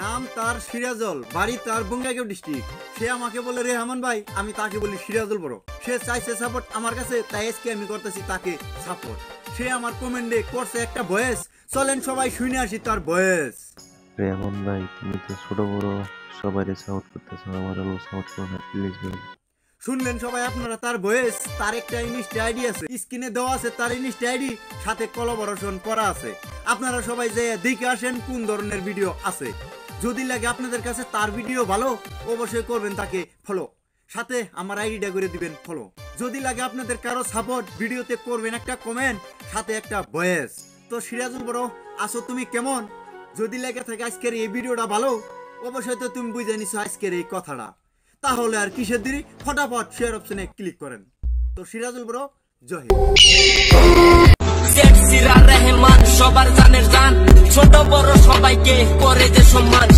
নাম তার সিরাজল, বাড়ি তার বঙ্গাইগাঁও ডিস্ট্রিক্ট। সে আমাকে বলে রেহমান ভাই, আমি তাকে বলি সিরাজল বড়। সে চাইছে সাপোর্ট আমার কাছে, তাই আজকে আমি করতেছি তাকে সাপোর্ট। সে আমার কমেন্টে করছে একটা ভয়েস, চলেন সবাই শুনে আসি তার ভয়েস। রেহমান ভাই, তুমি তো ছোট বড় সবাই সাপোর্ট করতেছো, আমারও সাপোর্ট করো না প্লিজ ভাই। শুনলেন সবাই আপনারা তার ভয়েস। তার একটা ইনস্টা আইডি আছে, স্ক্রিনে দেওয়া আছে তার ইনস্টা আইডি, সাথে কোলাবোরেশন করা আছে। আপনারা সবাই যে দেখে আসেন কোন ধরনের ভিডিও আছে। যদি লাগে আপনাদের কাছে তার ভিডিও ভালো, অবশ্যই করবেন তাকে ফলো, সাথে আমার আইডিটা করে দিবেন ফলো। যদি লাগে আপনাদের কারো সাপোর্ট, ভিডিওতে করবেন একটা কমেন্ট, সাথে একটা ভয়েস। তো সিরাজুল বড় আসো, তুমি কেমন? যদি লেগে থাকে আজকের এই ভিডিওটা ভালো, অবশ্যই তো তুমি বুঝে নিছো আজকের এই কথাটা। তাহলে আর কিসের দেরি, ফটাফট শেয়ার অপশনে ক্লিক করেন। তো সিরাজুল ব্রো, জয় হিন্দ। রেহমান সবার জানের জান, ছোট বড় সবাইকে করে যে সম্মান।